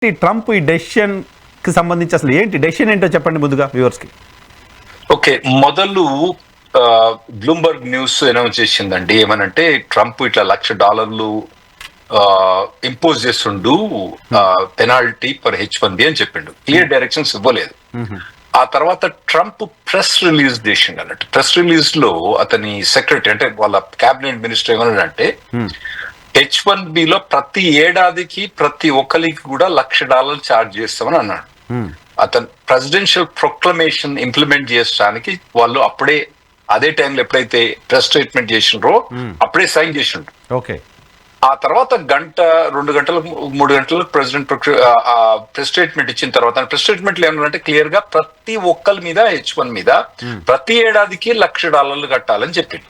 Trump ఈ decision కి సంబంధించి అసలు ఏంటి డెసిషన్ ఏంటో చెప్పండి ముందుగా వ్యూవర్స్ కి. ఓకే, మొదలు బ్లూంబర్గ్ న్యూస్ అనౌన్స్ చేసిందండి. ఏమనంటే ట్రంప్ ఇట్లా $1,00,000 ఇంపోజ్ చేస్తుండు పెనాల్టీ ఫర్ H1B అని చెప్పిండు. క్లియర్ డైరెక్షన్స్ ఇవ్వలేదు. ఆ తర్వాత ట్రంప్ ప్రెస్ రిలీజ్ చేసిండు అన్నట్టు. ప్రెస్ రిలీజ్ లో అతని సెక్రటరీ అంటే వాళ్ళ క్యాబినెట్ మినిస్టర్ ఏమన్నాడంటే H1B లో ప్రతి ఏడాదికి ప్రతి ఒక్కరికి కూడా $1,00,000 ఛార్జ్ చేస్తామని అన్నాడు. అతను ప్రెసిడెన్షియల్ ప్రొక్లమేషన్ ఇంప్లిమెంట్ చేయడానికి వాళ్ళు అప్పుడే అదే టైంలో ఎప్పుడైతే ప్రెస్ స్టేట్మెంట్ చేసిండ్రో అప్పుడే సైన్ చేసిండ్రు. ఓకే, ఆ తర్వాత గంట 2 గంటలు 3 గంటలకు ప్రెసిడెంట్ ప్రెస్ స్టేట్మెంట్ ఇచ్చిన తర్వాత ప్రెస్ స్టేట్మెంట్ ఏమన్నారంటే క్లియర్ గా ప్రతి ఒక్కరి మీద H1 మీద ప్రతి ఏడాదికి $1,00,000 కట్టాలని చెప్పింది.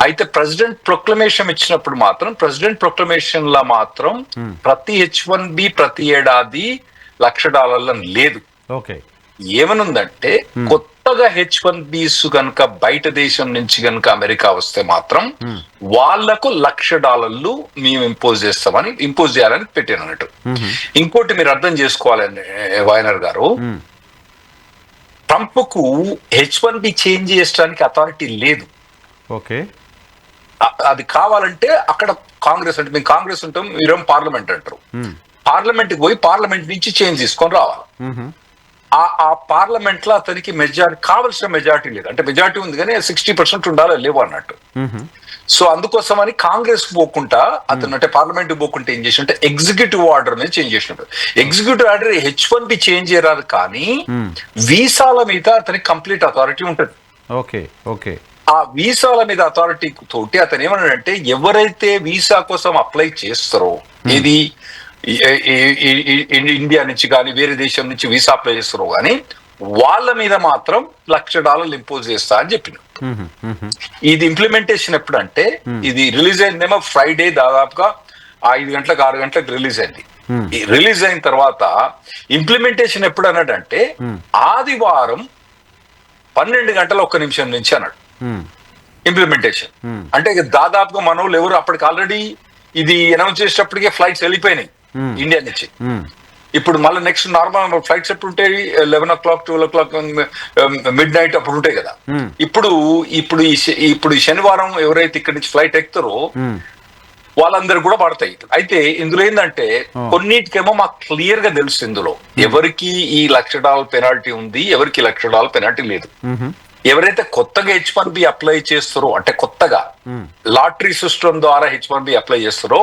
అయితే ప్రెసిడెంట్ ప్రొక్లమేషన్ ఇచ్చినప్పుడు మాత్రం ప్రెసిడెంట్ ప్రొక్లమేషన్ లా మాత్రం ప్రతి H1B ప్రతి ఏడాది $1,00,000 లేదు. ఓకే, ఏమనుందంటే కొత్తగా H1Bs కనుక బయట దేశం నుంచి కనుక అమెరికా వస్తే మాత్రం వాళ్లకు $1,00,000 మేము ఇంపోజ్ చేయాలని పెట్టాను అన్నట్టు. ఇంకోటి మీరు అర్థం చేసుకోవాలండి వైనర్ గారు, ట్రంప్ కు H1B చేంజ్ చేయడానికి అథారిటీ లేదు. ఓకే, అది కావాలంటే అక్కడ కాంగ్రెస్ అంటే మేము కాంగ్రెస్ ఉంటాం, మీరేం పార్లమెంట్ అంటారు. పార్లమెంట్ కి పోయి పార్లమెంట్ నుంచి చేంజ్ తీసుకొని రావాలి. ఆ పార్లమెంట్ లో అతనికి మెజారిటీ కావాల్సిన మెజారిటీ లేదు. అంటే మెజారిటీ ఉంది కానీ 60% ఉండాలి లేవు అన్నట్టు. సో అందుకోసమని కాంగ్రెస్ పోకుండా అతను అంటే పార్లమెంట్ పోకుంటే ఏం చేసినట్టు ఎగ్జిక్యూటివ్ ఆర్డర్ మీద చేంజ్ చేసినట్టు. ఎగ్జిక్యూటివ్ ఆర్డర్ H1B చేంజ్ చేయరాదు కానీ వీసాల మీద అతనికి కంప్లీట్ అథారిటీ ఉంటుంది. ఓకే, ఓకే, ఆ వీసాల మీద అథారిటీ తోటి అతను ఏమన్నాడంటే ఎవరైతే వీసా కోసం అప్లై చేస్తారో ఇది ఇండియా నుంచి కానీ వేరే దేశం నుంచి వీసా అప్లై చేస్తారో కానీ వాళ్ళ మీద మాత్రం $1,00,000 ఇంపోజ్ చేస్తా అని చెప్పిన. ఇది ఇంప్లిమెంటేషన్ ఎప్పుడంటే ఇది రిలీజ్ అయిందేమో ఫ్రైడే దాదాపుగా 5 గంటలకు 6 గంటలకు రిలీజ్ అయింది. రిలీజ్ అయిన తర్వాత ఇంప్లిమెంటేషన్ ఎప్పుడు అన్నాడంటే ఆదివారం 12 గంటల 1 నిమిషం నుంచి అన్నాడు ఇంప్లిమెంటేషన్. అంటే దాదాపుగా మన వాళ్ళు ఎవరు అప్పటికి ఆల్రెడీ ఇది అనౌన్స్ చేసేటప్పటికే ఫ్లైట్స్ వెళ్ళిపోయినాయి ఇండియా నుంచి. ఇప్పుడు మళ్ళీ నెక్స్ట్ నార్మల్ ఫ్లైట్స్ ఎప్పుడు ఉంటాయి 11 o'clock 12 o'clock మిడ్ నైట్ అప్పుడు ఉంటాయి కదా. ఇప్పుడు ఈ శనివారం ఎవరైతే ఇక్కడ నుంచి ఫ్లైట్ ఎక్కుతారో వాళ్ళందరూ కూడా పడతాయి. అయితే ఇందులో ఏంటంటే కొన్నిటికేమో మాకు క్లియర్ గా తెలుసు ఇందులో ఎవరికి ఈ $1,00,000 పెనాల్టీ ఉంది, ఎవరికి $1,00,000 పెనాల్టీ లేదు. ఎవరైతే కొత్తగా H1B అప్లై చేస్తారో అంటే కొత్తగా లాటరీ సిస్టమ్ ద్వారా H1B అప్లై చేస్తారో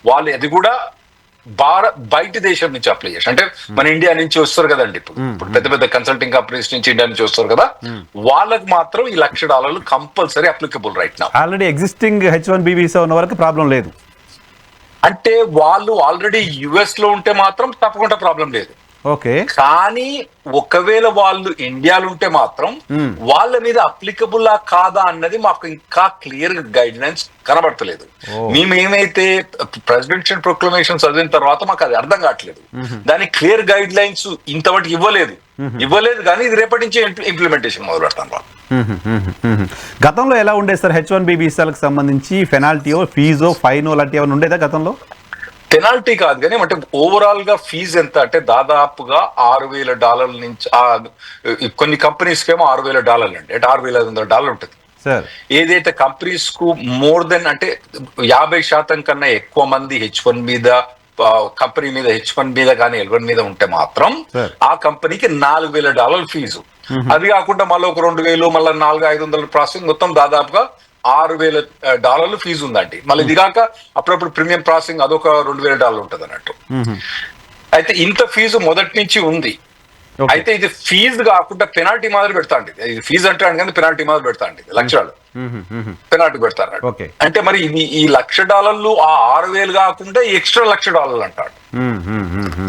వాళ్ళు అది కూడా బయట దేశం నుంచి అప్లై చేస్తారు. అంటే మన ఇండియా నుంచి వస్తారు కదండి, ఇప్పుడు పెద్ద పెద్ద కన్సల్టింగ్ కంపెనీస్ నుంచి ఇండియా నుంచి వస్తారు కదా, వాళ్ళకి మాత్రం ఈ $1,00,000 compulsory applicable right now. Already existing H1B visa ఉన్న వరకు ప్రాబ్లం లేదు. అంటే వాళ్ళు ఆల్రెడీ US లో ఉంటే మాత్రం తప్పకుండా ప్రాబ్లం లేదు. ఓకే, కానీ ఒకవేళ వాళ్ళు ఇండియాలో ఉంటే మాత్రం వాళ్ళ మీద అప్లికబుల్ కాదా అన్నది మాకు ఇంకా క్లియర్ గైడ్ లైన్స్ కనబడతలేదు. మేమేమైతే ప్రెసిడెన్షియల్ ప్రొక్లమేషన్ చదివిన తర్వాత మాకు అది అర్థం కావట్లేదు. దానికి క్లియర్ గైడ్ లైన్స్ ఇంతవరకు ఇవ్వలేదు కానీ ఇది రేపటి నుంచి ఇంప్లిమెంటేషన్ మొదలు పెడతాను. గతంలో ఎలా ఉండేది సార్ H1B వీసాలకు సంబంధించి పెనాల్టీయో ఫీజో ఫైనో లాంటి ఏమైనా ఉండేదా గతంలో? పెనాల్టీ కాదు కానీ అంటే ఓవరాల్ గా ఫీజు ఎంత అంటే దాదాపుగా $6,000 నుంచి కొన్ని కంపెనీస్ కేమో $6,000 అండి, అంటే $6,500 ఉంటుంది. ఏదైతే కంపెనీస్ కు మోర్ దెన్ అంటే 50% కన్నా ఎక్కువ మంది H1 మీద కంపెనీ మీద H1 మీద కానీ L1 మీద ఉంటే మాత్రం ఆ కంపెనీకి $4,000 ఫీజు. అది కాకుండా మళ్ళీ ఒక 2,000 మళ్ళీ 4,500 ప్రాసెసింగ్ మొత్తం దాదాపుగా $6,000 ఫీజు ఉందండి. మళ్ళీ ఇది కాక అప్పుడప్పుడు ప్రీమియం ప్రాసెసింగ్ అదొక $2,000 ఉంటుంది అన్నట్టు. అయితే ఇంత ఫీజు మొదటి నుంచి ఉంది. అయితే ఇది ఫీజు కాకుండా పెనాల్టీ మాదిరి పెడతా అండి. ఇది ఫీజు అంటాడు కానీ పెనాల్టీ మాదిరి పెడతా అండి, $1,00,000 పెనాల్టీ పెడతారు. అంటే మరి ఇది ఈ $1,00,000 ఆ 6,000 కాకుండా ఎక్స్ట్రా $1,00,000 అంటాడు.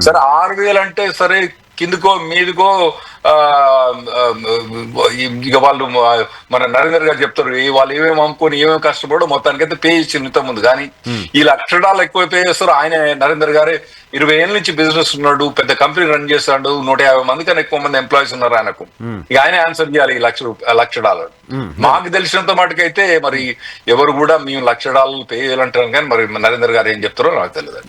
సరే 6,000 అంటే సరే కిందకో మీదకో ఇక వాళ్ళు మన నరేందర్ గారు చెప్తారు వాళ్ళు ఏమేమి అమ్ముకొని ఏమేమి కష్టపడో మొత్తానికైతే పే ఇచ్చింది ఇంత ముందు. కానీ ఈ $1,00,000 ఎక్కువ పే చేస్తారు. ఆయన నరేందర్ గారే 20 ఏళ్ళ నుంచి బిజినెస్ ఉన్నాడు, పెద్ద కంపెనీ రన్ చేస్తాడు, 150 మంది కన్నా ఎక్కువ మంది ఎంప్లాయీస్ ఉన్నారు ఆయనకు. ఇక ఆయన ఆన్సర్ చేయాలి ఈ $1,00,000. మాకు తెలిసినంత మటుకైతే మరి ఎవరు కూడా మేము $1,00,000 పే చేయాలంటారు కానీ మరి నరేందర్ గారు ఏం చెప్తారో నాకు తెలియదు.